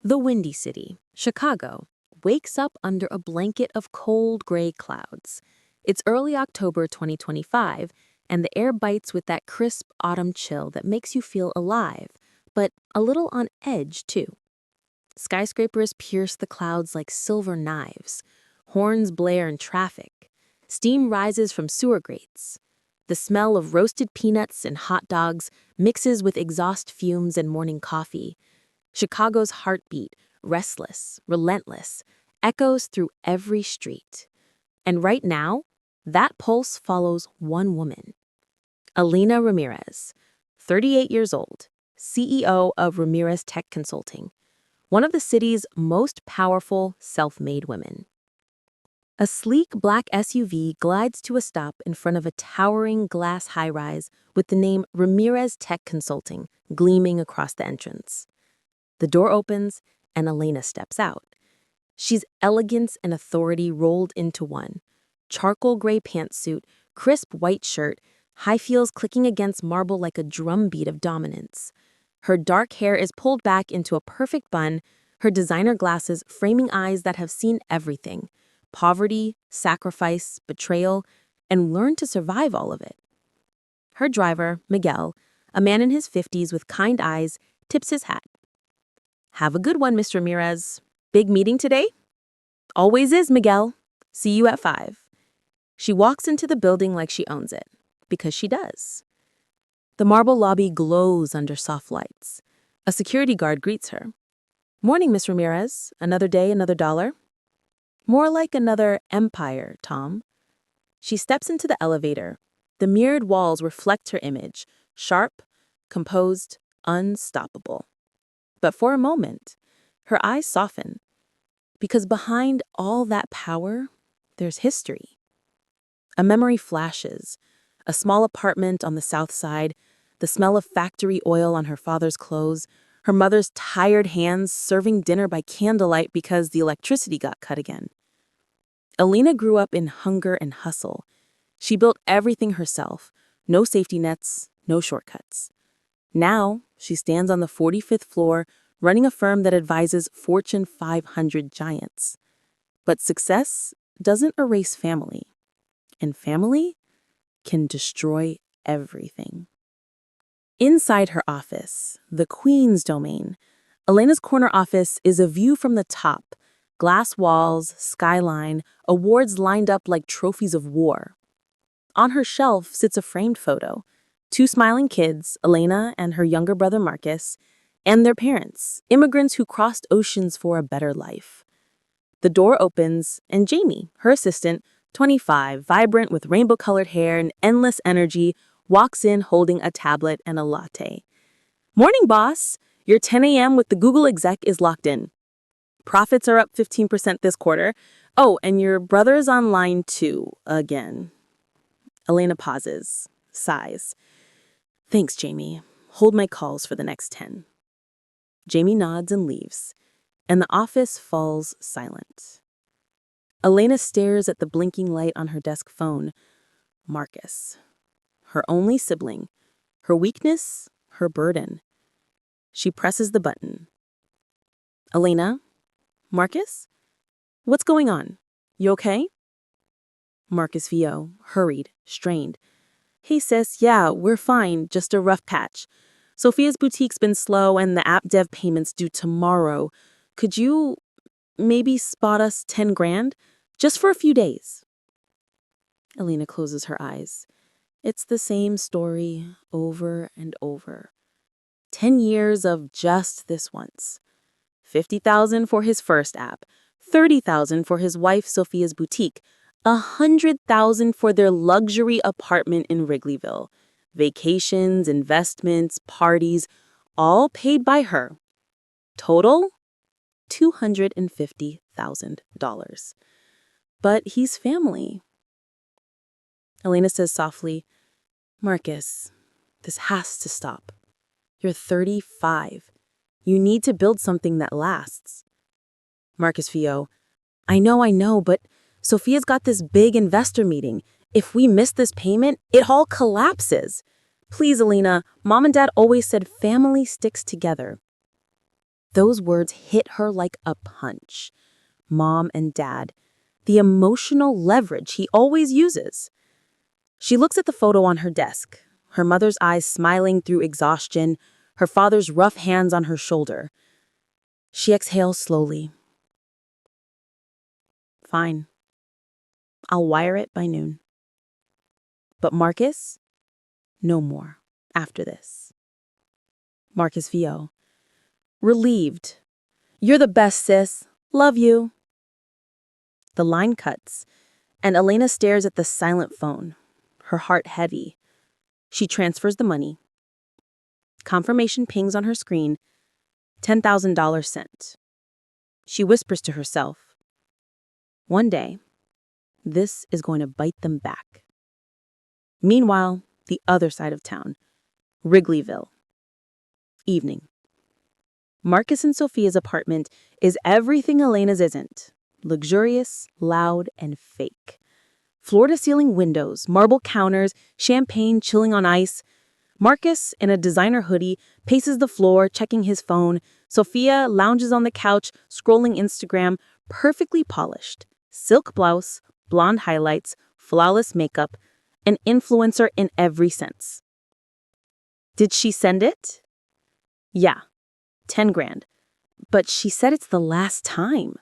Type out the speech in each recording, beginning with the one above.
The Windy City, Chicago, wakes up under a blanket of cold gray clouds. It's early October 2025, and the air bites with that crisp autumn chill that makes you feel alive, but a little on edge, too. Skyscrapers pierce the clouds like silver knives. Horns blare in traffic. Steam rises from sewer grates. The smell of roasted peanuts and hot dogs mixes with exhaust fumes and morning coffee. Chicago's heartbeat, restless, relentless, echoes through every street. And right now, that pulse follows one woman. Alina Ramirez, 38 years old, CEO of Ramirez Tech Consulting, one of the city's most powerful self-made women. A sleek black SUV glides to a stop in front of a towering glass high-rise with the name Ramirez Tech Consulting gleaming across the entrance. The door opens, and Elena steps out. She's elegance and authority rolled into one. Charcoal gray pantsuit, crisp white shirt, high heels clicking against marble like a drumbeat of dominance. Her dark hair is pulled back into a perfect bun, her designer glasses framing eyes that have seen everything: poverty, sacrifice, betrayal, and learned to survive all of it. Her driver, Miguel, a man in his 50s with kind eyes, tips his hat. "Have a good one, Mr. Ramirez. Big meeting today?" "Always is, Miguel. See you at 5. She walks into the building like she owns it, because she does. The marble lobby glows under soft lights. A security guard greets her. "Morning, Miss Ramirez. Another day, another dollar." "More like another empire, Tom." She steps into the elevator. The mirrored walls reflect her image, sharp, composed, unstoppable. But for a moment, her eyes soften, because behind all that power, there's history. A memory flashes, a small apartment on the south side, the smell of factory oil on her father's clothes, her mother's tired hands serving dinner by candlelight because the electricity got cut again. Alina grew up in hunger and hustle. She built everything herself, no safety nets, no shortcuts. Now, she stands on the 45th floor, running a firm that advises Fortune 500 giants. But success doesn't erase family, and family can destroy everything. Inside her office, the Queen's domain, Elena's corner office is a view from the top: glass walls, skyline, awards lined up like trophies of war. On her shelf sits a framed photo: 2 smiling kids, Elena and her younger brother Marcus, and their parents, immigrants who crossed oceans for a better life. The door opens, and Jamie, her assistant, 25, vibrant with rainbow-colored hair and endless energy, walks in holding a tablet and a latte. "Morning, boss. Your 10 a.m. with the Google exec is locked in. Profits are up 15% this quarter. Oh, and your brother is online too, again." Elena pauses, sighs. "Thanks, Jamie. Hold my calls for the next 10. Jamie nods and leaves, and the office falls silent. Elena stares at the blinking light on her desk phone. Marcus. Her only sibling. Her weakness, her burden. She presses the button. "Elena? Marcus? What's going on? You okay?" Marcus Vio, hurried, strained. "Hey sis, yeah, we're fine, just a rough patch. Sophia's boutique's been slow and the app dev payment's due tomorrow. Could you maybe spot us 10 grand? Just for a few days." Elena closes her eyes. It's the same story over and over. 10 years of just this once. 50,000 for his first app, 30,000 for his wife Sophia's boutique, 100,000 for their luxury apartment in Wrigleyville. Vacations, investments, parties, all paid by her. Total, $250,000. But he's family. Elena says softly, "Marcus, this has to stop. You're 35. You need to build something that lasts." Marcus Vio, I know, but Sophia's got this big investor meeting. If we miss this payment, it all collapses. Please, Elena, Mom and Dad always said family sticks together." Those words hit her like a punch. Mom and Dad, the emotional leverage he always uses. She looks at the photo on her desk, her mother's eyes smiling through exhaustion, her father's rough hands on her shoulder. She exhales slowly. Fine. I'll wire it by noon. But Marcus? No more after this. Marcus VO. Relieved. You're the best, sis. Love you. The line cuts, and Elena stares at the silent phone, her heart heavy. She transfers the money. Confirmation pings on her screen, $10,000 sent. She whispers to herself, one day, this is going to bite them back. Meanwhile, the other side of town, Wrigleyville. Evening. Marcus and Sophia's apartment is everything Elena's isn't. Luxurious, loud, and fake. Floor-to-ceiling windows, marble counters, champagne chilling on ice. Marcus, in a designer hoodie, paces the floor, checking his phone. Sophia lounges on the couch, scrolling Instagram, perfectly polished. Silk blouse, blonde highlights, flawless makeup, an influencer in every sense. Did she send it? Yeah, 10 grand. But she said it's the last time.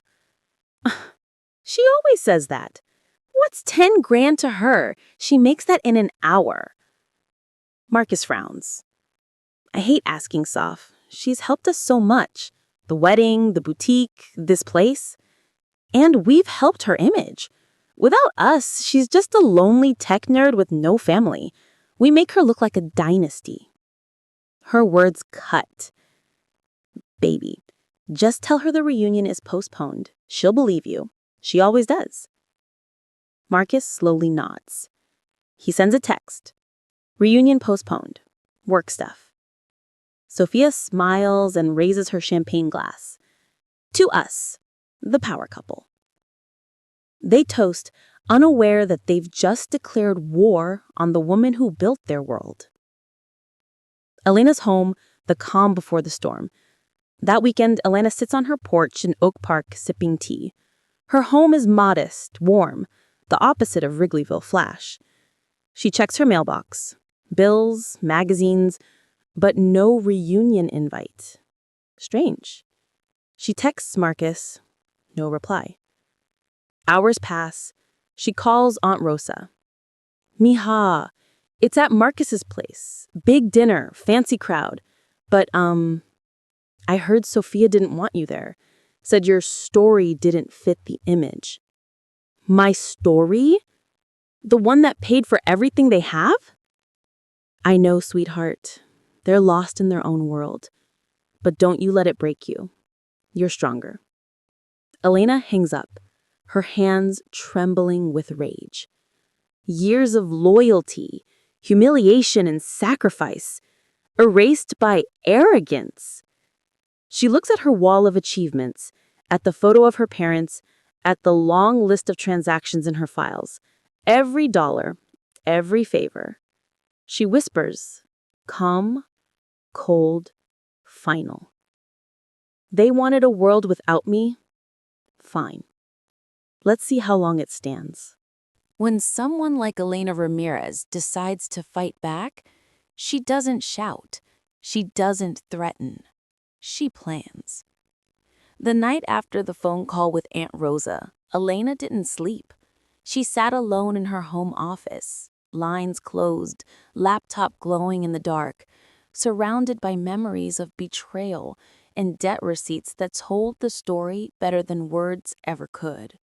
She always says that. What's 10 grand to her? She makes that in an hour. Marcus frowns. I hate asking Soph. She's helped us so much. The wedding, the boutique, this place. And we've helped her image. Without us, she's just a lonely tech nerd with no family. We make her look like a dynasty. Her words cut. Baby, just tell her the reunion is postponed. She'll believe you. She always does. Marcus slowly nods. He sends a text. Reunion postponed. Work stuff. Sophia smiles and raises her champagne glass. To us, the power couple. They toast, unaware that they've just declared war on the woman who built their world. Elena's home, the calm before the storm. That weekend, Elena sits on her porch in Oak Park sipping tea. Her home is modest, warm, the opposite of Wrigleyville Flash. She checks her mailbox. Bills, magazines, but no reunion invite. Strange. She texts Marcus. No reply. Hours pass. She calls Aunt Rosa. Mija, it's at Marcus's place. Big dinner, fancy crowd. But, I heard Sophia didn't want you there. Said your story didn't fit the image. My story? The one that paid for everything they have? I know, sweetheart. They're lost in their own world. But don't you let it break you. You're stronger. Elena hangs up, her hands trembling with rage. Years of loyalty, humiliation, and sacrifice, erased by arrogance. She looks at her wall of achievements, at the photo of her parents, at the long list of transactions in her files. Every dollar, every favor. She whispers, calm, cold, final. They wanted a world without me? Fine. Let's see how long it stands. When someone like Elena Ramirez decides to fight back, she doesn't shout. She doesn't threaten. She plans. The night after the phone call with Aunt Rosa, Elena didn't sleep. She sat alone in her home office, lines closed, laptop glowing in the dark, surrounded by memories of betrayal and debt receipts that told the story better than words ever could.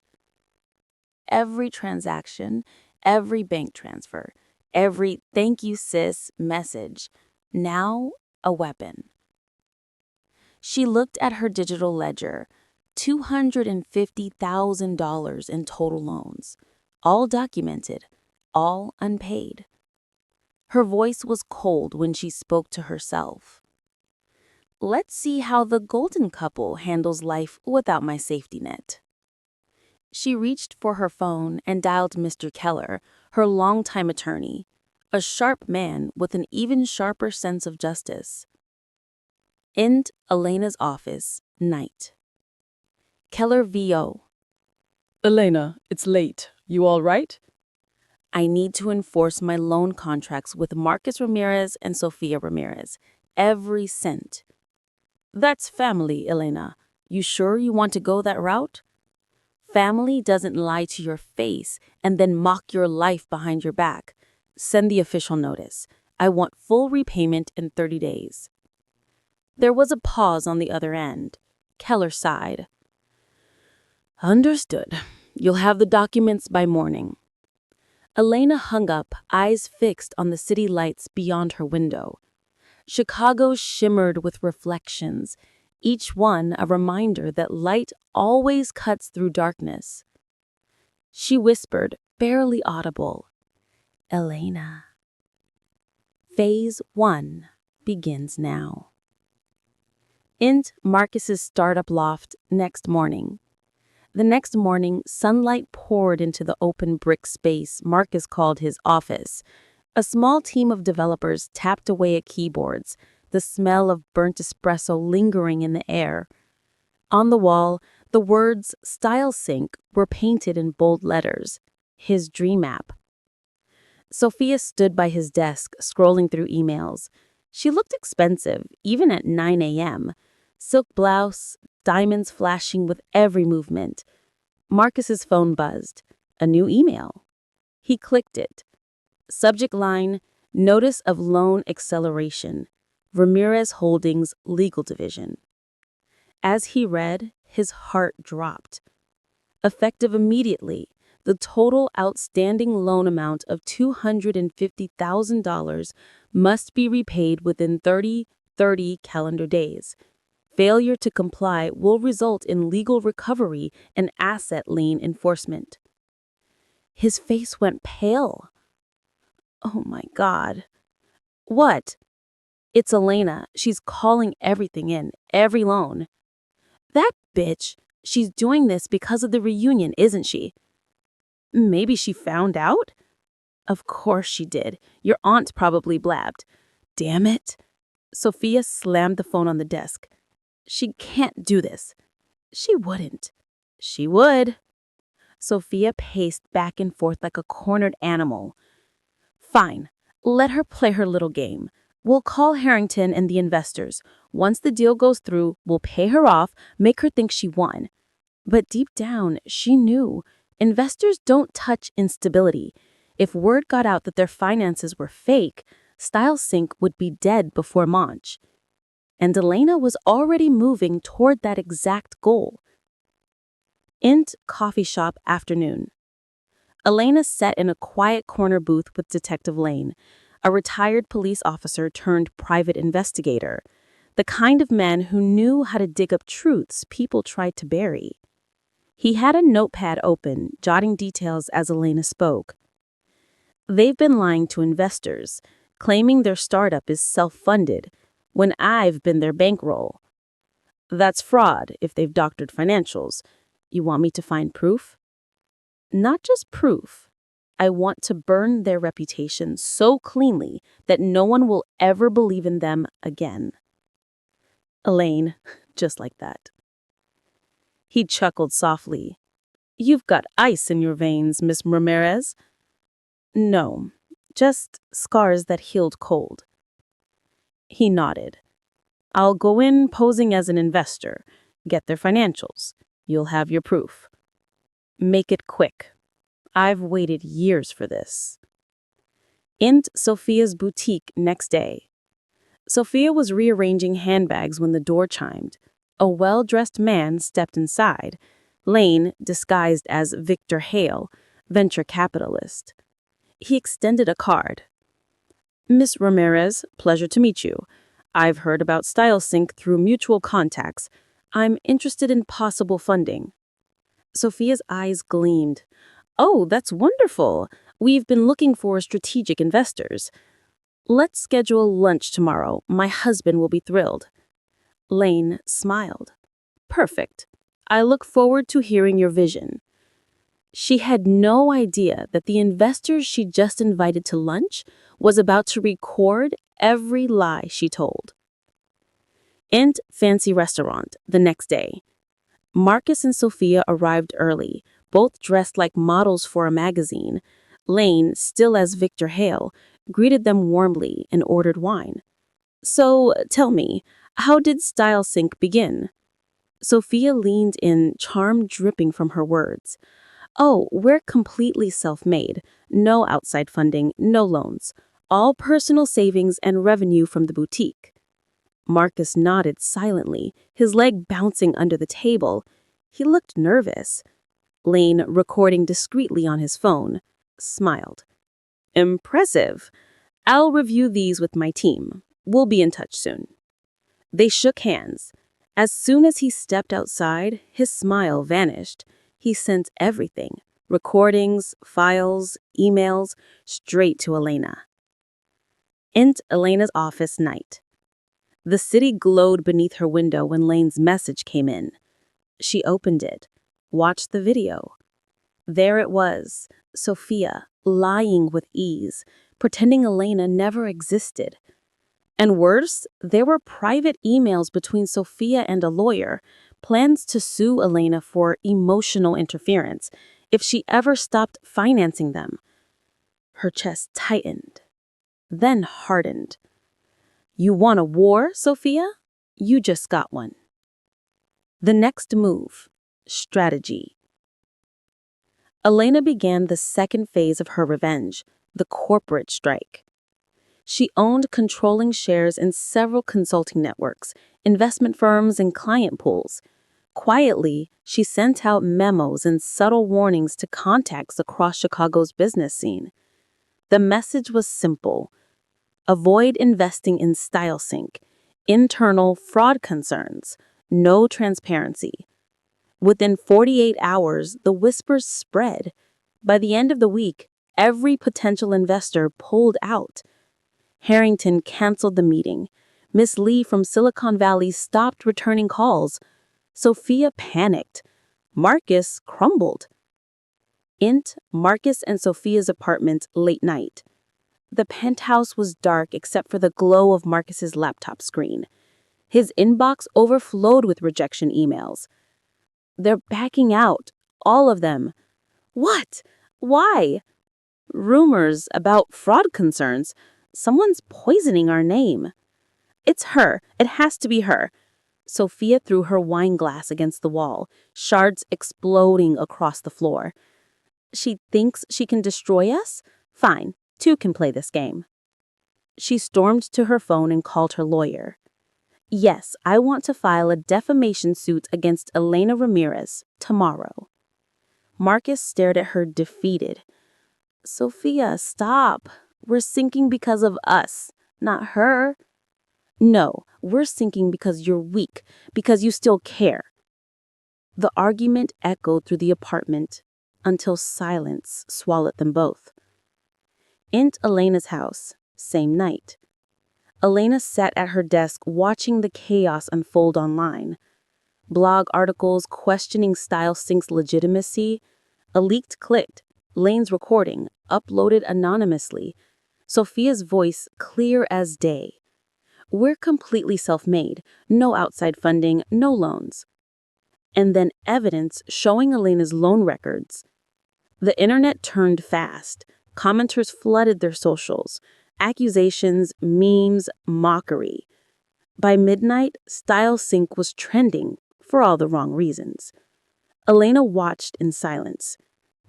Every transaction, every bank transfer, every "thank you, sis" message, now a weapon. She looked at her digital ledger, $250,000 in total loans, all documented, all unpaid. Her voice was cold when she spoke to herself. Let's see how the golden couple handles life without my safety net. She reached for her phone and dialed Mr. Keller, her longtime attorney, a sharp man with an even sharper sense of justice. In Elena's office, night. Keller VO. Elena, it's late. You all right? I need to enforce my loan contracts with Marcus Ramirez and Sofia Ramirez. Every cent. That's family, Elena. You sure you want to go that route? Family doesn't lie to your face and then mock your life behind your back. Send the official notice. I want full repayment in 30 days. There was a pause on the other end. Keller sighed. Understood. You'll have the documents by morning. Elena hung up, eyes fixed on the city lights beyond her window. Chicago shimmered with reflections, each one a reminder that light always cuts through darkness. She whispered, barely audible, Elena. Phase 1 begins now. Int Marcus's startup loft next morning. The next morning, sunlight poured into the open brick space Marcus called his office. A small team of developers tapped away at keyboards, the smell of burnt espresso lingering in the air. On the wall, the words Style Sync were painted in bold letters. His dream app. Sophia stood by his desk, scrolling through emails. She looked expensive, even at 9 a.m. Silk blouse, diamonds flashing with every movement. Marcus's phone buzzed. A new email. He clicked it. Subject line, Notice of Loan Acceleration. Ramirez Holdings Legal Division. As he read, his heart dropped. Effective immediately, the total outstanding loan amount of $250,000 must be repaid within 30 calendar days. Failure to comply will result in legal recovery and asset lien enforcement. His face went pale. Oh my God. What? It's Elena. She's calling everything in, every loan. That bitch, she's doing this because of the reunion, isn't she? Maybe she found out? Of course she did. Your aunt probably blabbed. Damn it. Sophia slammed the phone on the desk. She can't do this. She wouldn't. She would. Sophia paced back and forth like a cornered animal. Fine. Let her play her little game. We'll call Harrington and the investors. Once the deal goes through, we'll pay her off, make her think she won. But deep down, she knew investors don't touch instability. If word got out that their finances were fake, Style Sync would be dead before launch. And Elena was already moving toward that exact goal. Int coffee shop afternoon. Elena sat in a quiet corner booth with Detective Lane, a retired police officer turned private investigator, the kind of man who knew how to dig up truths people tried to bury. He had a notepad open, jotting details as Elena spoke. They've been lying to investors, claiming their startup is self-funded, when I've been their bankroll. That's fraud if they've doctored financials. You want me to find proof? Not just proof. I want to burn their reputation so cleanly that no one will ever believe in them again. Elaine, just like that. He chuckled softly. You've got ice in your veins, Miss Ramirez. No, just scars that healed cold. He nodded. I'll go in posing as an investor, get their financials. You'll have your proof. Make it quick. I've waited years for this. In Sophia's boutique next day. Sophia was rearranging handbags when the door chimed. A well-dressed man stepped inside, Lane disguised as Victor Hale, venture capitalist. He extended a card. Miss Ramirez, pleasure to meet you. I've heard about Style Sync through mutual contacts. I'm interested in possible funding. Sophia's eyes gleamed. Oh, that's wonderful. We've been looking for strategic investors. Let's schedule lunch tomorrow. My husband will be thrilled. Lane smiled. Perfect. I look forward to hearing your vision. She had no idea that the investors she just invited to lunch was about to record every lie she told. And fancy restaurant the next day. Marcus and Sophia arrived early, both dressed like models for a magazine. Lane, still as Victor Hale, greeted them warmly and ordered wine. So, tell me, how did Style Sync begin? Sophia leaned in, charm dripping from her words. Oh, we're completely self-made. No outside funding, no loans. All personal savings and revenue from the boutique. Marcus nodded silently, his leg bouncing under the table. He looked nervous. Lane, recording discreetly on his phone, smiled. Impressive. I'll review these with my team. We'll be in touch soon. They shook hands. As soon as he stepped outside, his smile vanished. He sent everything, recordings, files, emails, straight to Elena. In Elena's office night. The city glowed beneath her window when Lane's message came in. She opened it, watched the video. There it was, Sophia, lying with ease, pretending Elena never existed. And worse, there were private emails between Sophia and a lawyer, plans to sue Elena for emotional interference if she ever stopped financing them. Her chest tightened, then hardened. You want a war, Sophia? You just got one. The next move, strategy. Elena began the second phase of her revenge, the corporate strike. She owned controlling shares in several consulting networks, investment firms, and client pools. Quietly, she sent out memos and subtle warnings to contacts across Chicago's business scene. The message was simple. Avoid investing in Style Sync, internal fraud concerns, no transparency. Within 48 hours, the whispers spread. By the end of the week, every potential investor pulled out. Harrington canceled the meeting. Miss Lee from Silicon Valley stopped returning calls. Sophia panicked. Marcus crumbled. Marcus and Sophia's apartment late night. The penthouse was dark except for the glow of Marcus's laptop screen. His inbox overflowed with rejection emails. They're backing out, all of them. What? Why? Rumors about fraud concerns. Someone's poisoning our name. It's her. It has to be her. Sophia threw her wine glass against the wall, shards exploding across the floor. She thinks she can destroy us? Fine, two can play this game. She stormed to her phone and called her lawyer. Yes, I want to file a defamation suit against Elena Ramirez tomorrow. Marcus stared at her defeated. Sophia, stop. We're sinking because of us, not her. No, we're sinking because you're weak, because you still care. The argument echoed through the apartment until silence swallowed them both. In Elena's house, same night. Elena sat at her desk watching the chaos unfold online. Blog articles questioning Style Sync's legitimacy, a leaked clip, Lane's recording, uploaded anonymously, Sophia's voice clear as day. We're completely self-made, no outside funding, no loans. And then evidence showing Elena's loan records. The internet turned fast. Commenters flooded their socials. Accusations, memes, mockery. By midnight, Style Sync was trending for all the wrong reasons. Elena watched in silence.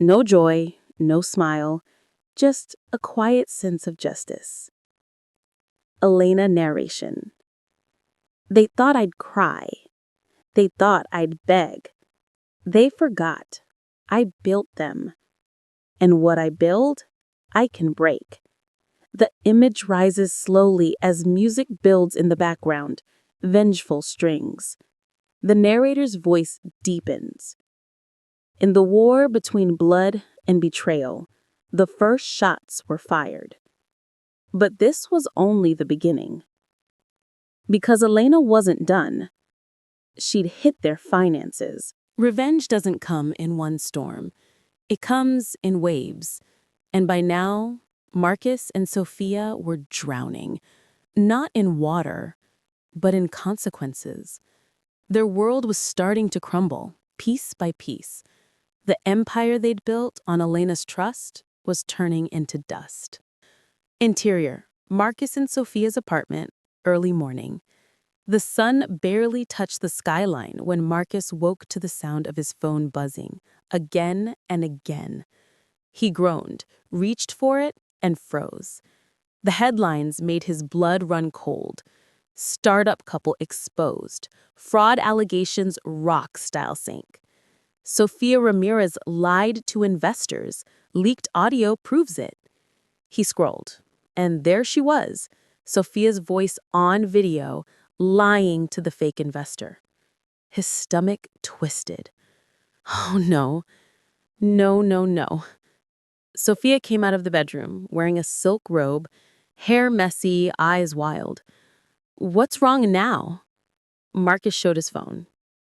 No joy, no smile, just a quiet sense of justice. Elena narration. They thought I'd cry. They thought I'd beg. They forgot. I built them. And what I build, I can break. The image rises slowly as music builds in the background, vengeful strings. The narrator's voice deepens. In the war between blood and betrayal, the first shots were fired. But this was only the beginning. Because Elena wasn't done, she'd hit their finances. Revenge doesn't come in one storm. It comes in waves. And by now, Marcus and Sophia were drowning. Not in water, but in consequences. Their world was starting to crumble, piece by piece. The empire they'd built on Elena's trust was turning into dust. Interior, Marcus and Sophia's apartment, early morning. The sun barely touched the skyline when Marcus woke to the sound of his phone buzzing, again and again. He groaned, reached for it, and froze. The headlines made his blood run cold. Startup couple exposed. Fraud allegations rock-style sink. Sofia Ramirez lied to investors. Leaked audio proves it. He scrolled, and there she was, Sofia's voice on video, lying to the fake investor. His stomach twisted. Oh, no. No, no, no. Sofia came out of the bedroom, wearing a silk robe, hair messy, eyes wild. What's wrong now? Marcus showed his phone.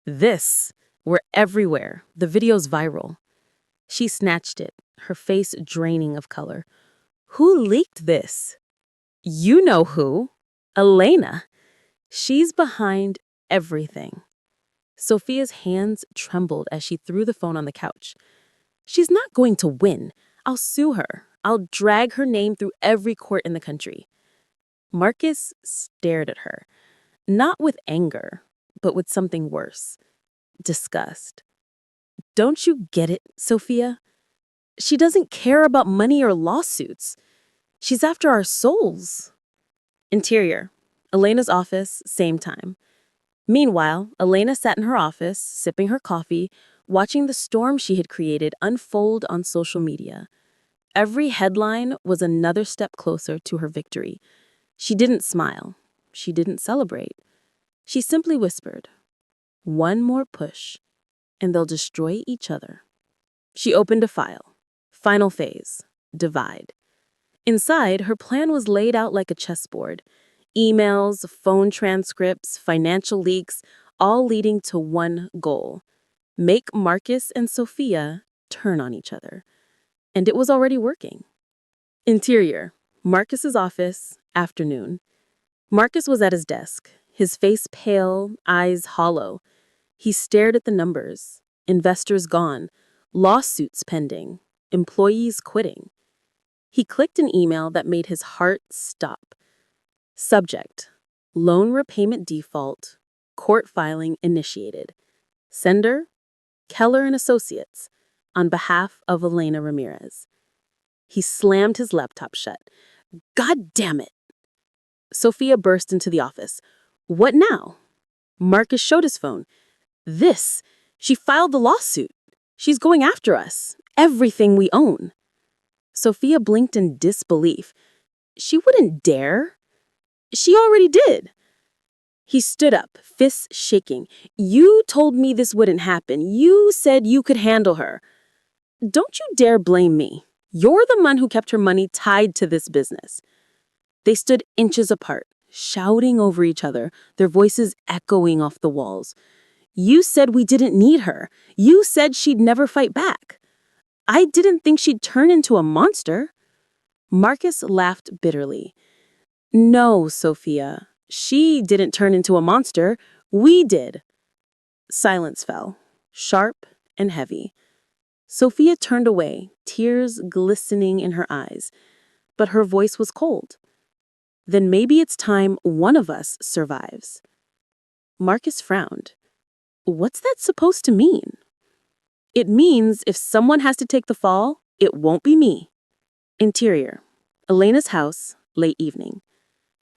This. We're everywhere. The video's viral. She snatched it, her face draining of color. Who leaked this? You know who. Elena. She's behind everything. Sofia's hands trembled as she threw the phone on the couch. She's not going to win. I'll sue her. I'll drag her name through every court in the country. Marcus stared at her, not with anger, but with something worse. Disgust. Don't you get it, Sofia? She doesn't care about money or lawsuits. She's after our souls. Interior, Elena's office, same time. Meanwhile, Elena sat in her office, sipping her coffee, watching the storm she had created unfold on social media. Every headline was another step closer to her victory. She didn't smile. She didn't celebrate. She simply whispered, "One more push, and they'll destroy each other." She opened a file. Final phase. Divide. Inside, her plan was laid out like a chessboard. Emails, phone transcripts, financial leaks, all leading to one goal. Make Marcus and Sofia turn on each other. And it was already working. Interior, Marcus's office, afternoon. Marcus was at his desk, his face pale, eyes hollow. He stared at the numbers. Investors gone, lawsuits pending, employees quitting. He clicked an email that made his heart stop. Subject: loan repayment default, court filing initiated. Sender: Keller and Associates, on behalf of Elena Ramirez. He slammed his laptop shut. God damn it! Sofia burst into the office. What now? Marcus showed his phone. This. She filed the lawsuit. She's going after us. Everything we own. Sofia blinked in disbelief. She wouldn't dare. She already did. He stood up, fists shaking. You told me this wouldn't happen. You said you could handle her. Don't you dare blame me. You're the one who kept her money tied to this business. They stood inches apart, shouting over each other, their voices echoing off the walls. You said we didn't need her. You said she'd never fight back. I didn't think she'd turn into a monster. Marcus laughed bitterly. No, Sofia. She didn't turn into a monster. We did. Silence fell, sharp and heavy. Sofia turned away, tears glistening in her eyes, but her voice was cold. Then maybe it's time one of us survives. Marcus frowned. What's that supposed to mean? It means if someone has to take the fall, it won't be me. Interior, Elena's house, late evening.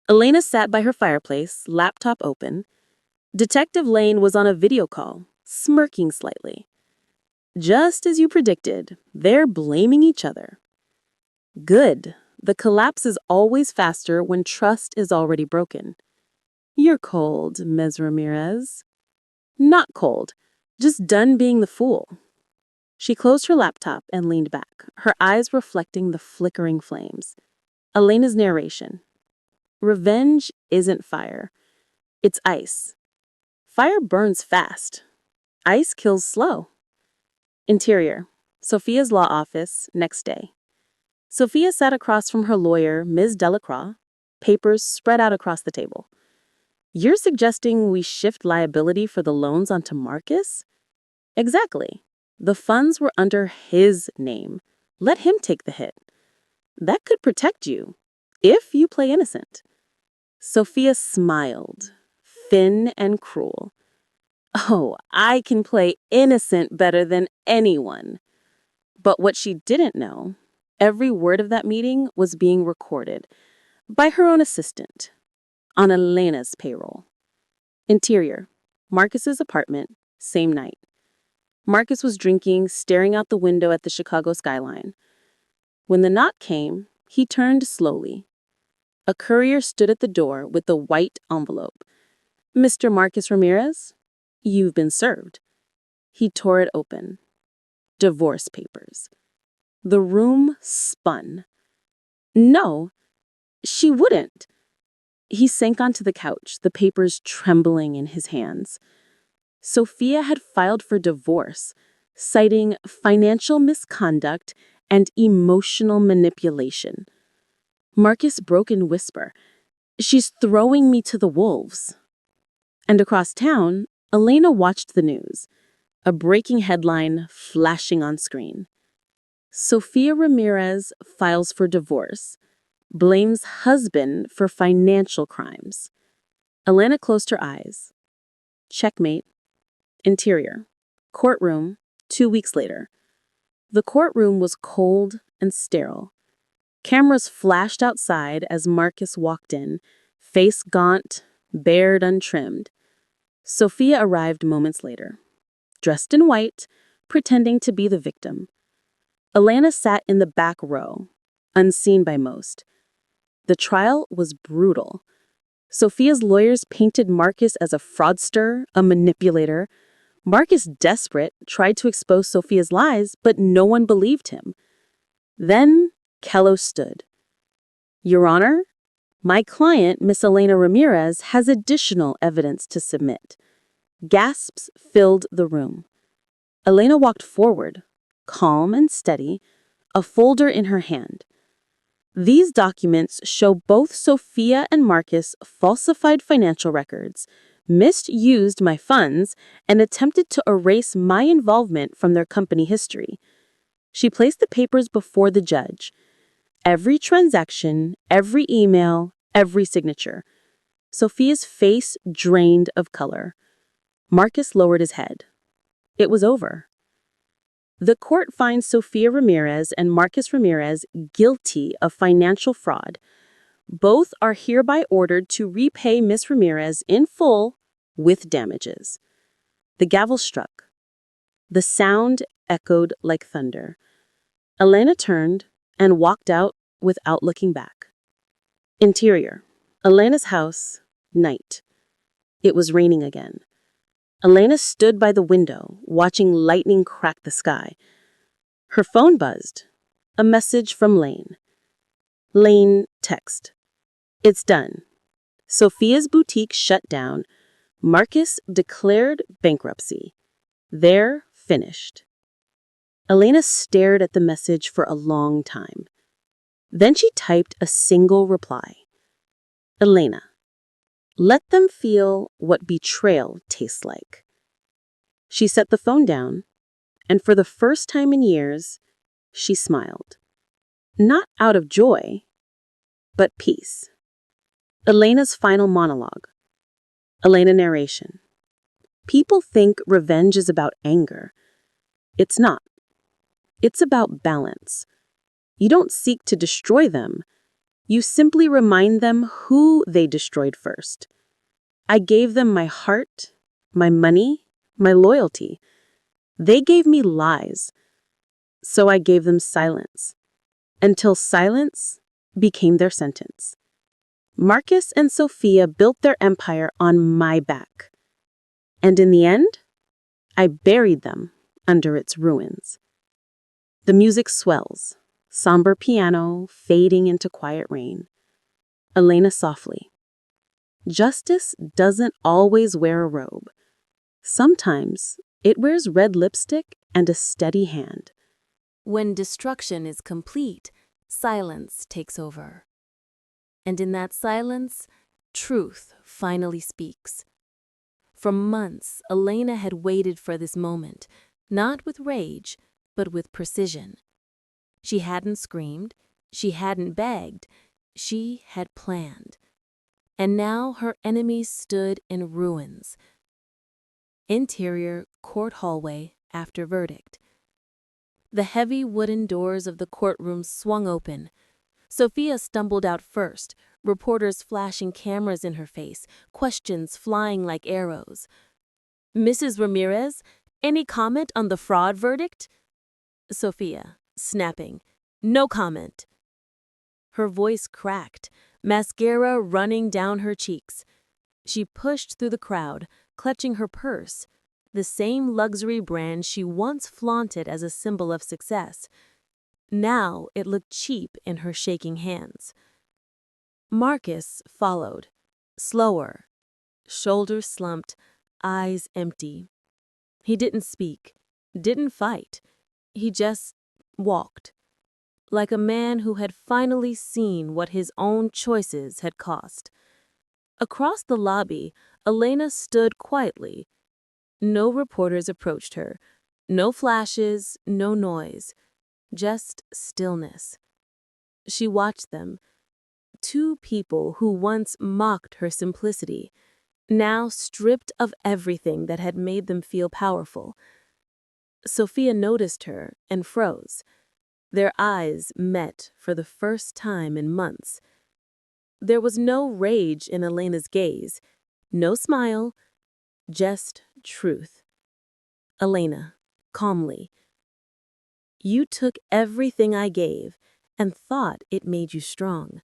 Elena sat by her fireplace, laptop open. Detective Lane was on a video call, smirking slightly. Just as you predicted, they're blaming each other. Good. The collapse is always faster when trust is already broken. You're cold, Ms. Ramirez. Not cold, just done being the fool. She closed her laptop and leaned back, her eyes reflecting the flickering flames. Elena's narration. Revenge isn't fire. It's ice. Fire burns fast. Ice kills slow. Interior, Sofia's law office, next day. Sofia sat across from her lawyer, Ms. Delacroix, papers spread out across the table. You're suggesting we shift liability for the loans onto Marcus? Exactly. The funds were under his name. Let him take the hit. That could protect you, if you play innocent. Sophia smiled, thin and cruel. Oh, I can play innocent better than anyone. But what she didn't know, every word of that meeting was being recorded by her own assistant on Elena's payroll. Interior, Marcus's apartment, same night. Marcus was drinking, staring out the window at the Chicago skyline. When the knock came, he turned slowly. A courier stood at the door with a white envelope. "Mr. Marcus Ramirez, you've been served." He tore it open. Divorce papers. The room spun. No, she wouldn't. He sank onto the couch, the papers trembling in his hands. Sophia had filed for divorce, citing financial misconduct and emotional manipulation. Marcus broke in whisper, "She's throwing me to the wolves." And across town, Elena watched the news, a breaking headline flashing on screen. Sophia Ramirez files for divorce, blames husband for financial crimes. Elena closed her eyes. Checkmate. Interior. Courtroom, 2 weeks later. The courtroom was cold and sterile. Cameras flashed outside as Marcus walked in, face gaunt, bared untrimmed. Sophia arrived moments later, dressed in white, pretending to be the victim. Elena sat in the back row, unseen by most. The trial was brutal. Sophia's lawyers painted Marcus as a fraudster, a manipulator. Marcus, desperate, tried to expose Sophia's lies, but no one believed him. Then Kello stood. "Your Honor, my client, Miss Elena Ramirez, has additional evidence to submit." Gasps filled the room. Elena walked forward, calm and steady, a folder in her hand. These documents show both Sophia and Marcus falsified financial records, misused my funds, and attempted to erase my involvement from their company history. She placed the papers before the judge. Every transaction, every email, every signature. Sophia's face drained of color. Marcus lowered his head. It was over. The court finds Sophia Ramirez and Marcus Ramirez guilty of financial fraud. Both are hereby ordered to repay Miss Ramirez in full with damages. The gavel struck. The sound echoed like thunder. Elena turned and walked out without looking back. Interior. Elena's house, night. It was raining again. Elena stood by the window, watching lightning crack the sky. Her phone buzzed. A message from Lane. Lane text. "It's done. Sophia's boutique shut down. Marcus declared bankruptcy. They're finished." Elena stared at the message for a long time. Then she typed a single reply. "Elena, let them feel what betrayal tastes like." She set the phone down, and for the first time in years, she smiled. Not out of joy, but peace. Elena's final monologue. Elena narration. People think revenge is about anger. It's not. It's about balance. You don't seek to destroy them. You simply remind them who they destroyed first. I gave them my heart, my money, my loyalty. They gave me lies. So I gave them silence. Until silence became their sentence. Marcus and Sophia built their empire on my back. And in the end, I buried them under its ruins. The music swells, somber piano fading into quiet rain. Elena softly. Justice doesn't always wear a robe. Sometimes it wears red lipstick and a steady hand. When destruction is complete, silence takes over. And in that silence, Truth finally speaks. For months, Elena had waited for this moment, not with rage, but with precision. She hadn't screamed, she hadn't begged, she had planned. And now her enemies stood in ruins. Interior court hallway after verdict. The heavy wooden doors of the courtroom swung open. Sophia stumbled out first, reporters flashing cameras in her face, questions flying like arrows. "Mrs. Ramirez, any comment on the fraud verdict?" Sophia, snapping, "No comment." Her voice cracked, mascara running down her cheeks. She pushed through the crowd, clutching her purse, the same luxury brand she once flaunted as a symbol of success. Now it looked cheap in her shaking hands. Marcus followed, slower, shoulders slumped, eyes empty. He didn't speak, didn't fight. He just walked, like a man who had finally seen what his own choices had cost. Across the lobby, Elena stood quietly. No reporters approached her. No flashes, no noise. Just stillness. She watched them. Two people who once mocked her simplicity, now stripped of everything that had made them feel powerful. Sophia noticed her and froze. Their eyes met for the first time in months. There was no rage in Elena's gaze, no smile, just truth. Elena, calmly, "You took everything I gave and thought it made you strong.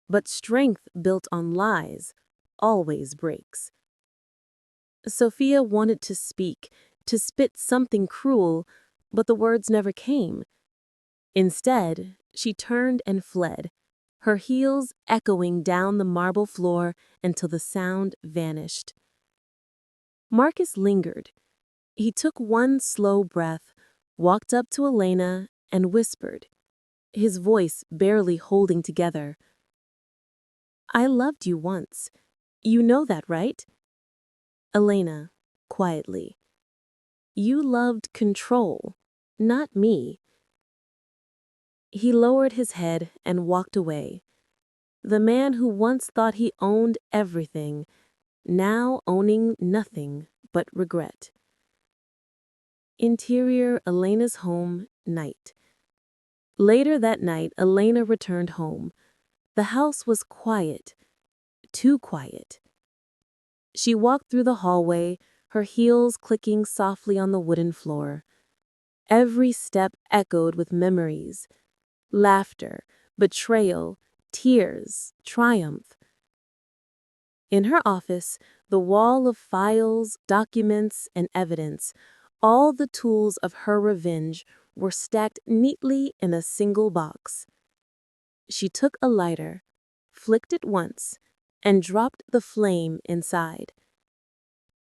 But strength built on lies always breaks." Sophia wanted to speak, to spit something cruel, but the words never came. Instead, she turned and fled, her heels echoing down the marble floor until the sound vanished. Marcus lingered. He took one slow breath, walked up to Elena, and whispered, his voice barely holding together, "I loved you once. You know that, right?" Elena, quietly, "You loved control, not me." He lowered his head and walked away. The man who once thought he owned everything, now owning nothing but regret. Interior Elena's home, night. Later that night, Elena returned home. The house was quiet, too quiet. She walked through the hallway, her heels clicking softly on the wooden floor. Every step echoed with memories, laughter, betrayal, tears, triumph. In her office, the wall of files, documents, and evidence, all the tools of her revenge were stacked neatly in a single box. She took a lighter, flicked it once, and dropped the flame inside.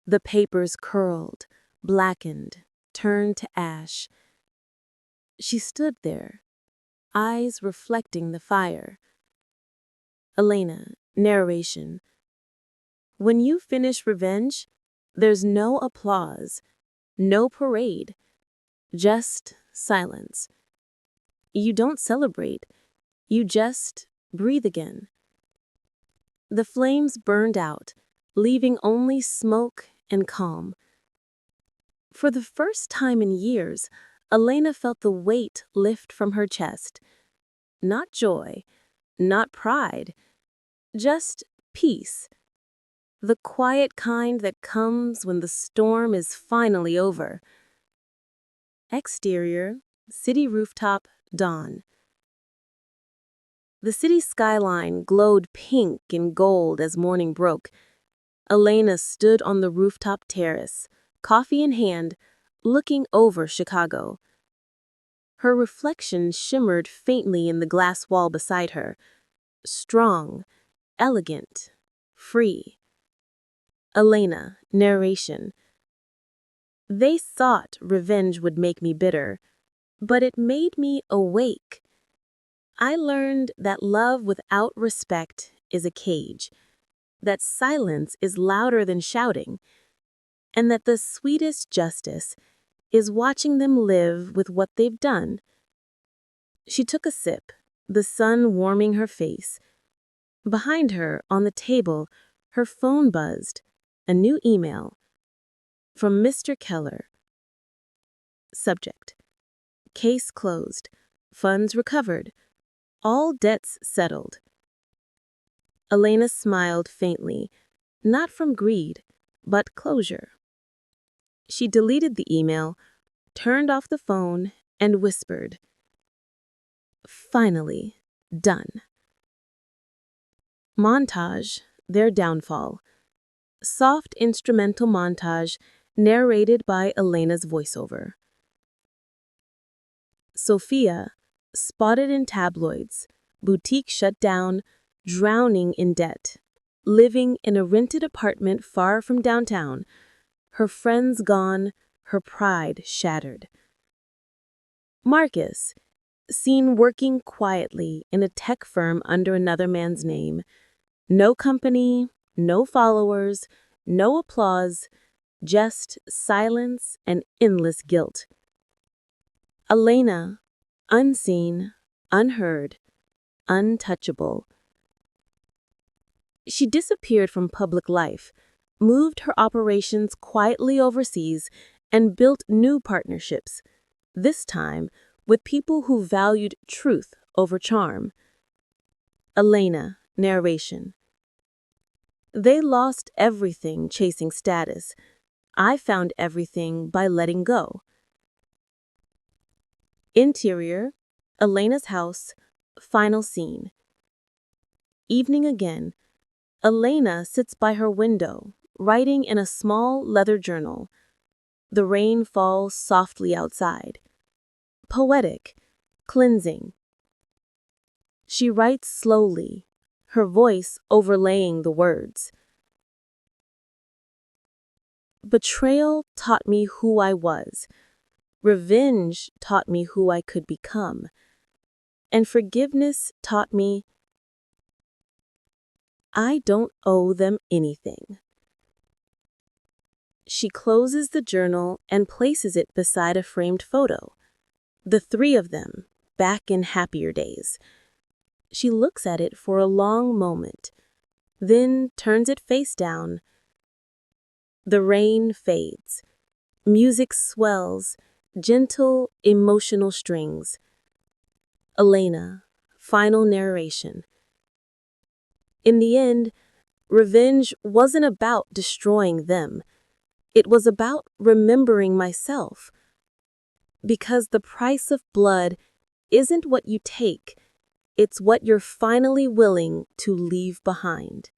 The papers curled, blackened, turned to ash. She stood there, eyes reflecting the fire. Elena, narration. When you finish revenge, there's no applause, no parade, just silence. You don't celebrate, you just breathe again. The flames burned out, leaving only smoke and calm. For the first time in years, Elena felt the weight lift from her chest. Not joy, not pride, just peace. The quiet kind that comes when the storm is finally over. Exterior, city rooftop, dawn. The city skyline glowed pink and gold as morning broke. Elena stood on the rooftop terrace, coffee in hand, looking over Chicago. Her reflection shimmered faintly in the glass wall beside her. Strong, elegant, free. Elena, narration. They thought revenge would make me bitter, but it made me awake. I learned that love without respect is a cage. that silence is louder than shouting, and that the sweetest justice is watching them live with what they've done. She took a sip, the sun warming her face. Behind her, on the table, her phone buzzed. A new email. From Mr. Keller. Subject: Case closed. Funds recovered. All debts settled. Elena smiled faintly, not from greed, but closure. She deleted the email, turned off the phone, and whispered, "Finally, done." Montage: Their downfall. Soft instrumental montage narrated by Elena's voiceover. Sophia, spotted in tabloids, boutique shut down, drowning in debt, living in a rented apartment far from downtown, her friends gone, her pride shattered. Marcus, seen working quietly in a tech firm under another man's name. No company, no followers, no applause, just silence and endless guilt. Elena, unseen, unheard, untouchable. She disappeared from public life, moved her operations quietly overseas, and built new partnerships, this time with people who valued truth over charm. Elena, narration. They lost everything chasing status. I found everything by letting go. Interior, Elena's house, final scene. Evening again. Elena sits by her window, writing in a small leather journal. The rain falls softly outside. Poetic, cleansing. She writes slowly, her voice overlaying the words. Betrayal taught me who I was. Revenge taught me who I could become. And forgiveness taught me I don't owe them anything. She closes the journal and places it beside a framed photo. The three of them, back in happier days. She looks at it for a long moment, then turns it face down. The rain fades. Music swells, gentle, emotional strings. Elena, final narration. In the end, revenge wasn't about destroying them. It was about remembering myself. Because the price of blood isn't what you take, it's what you're finally willing to leave behind.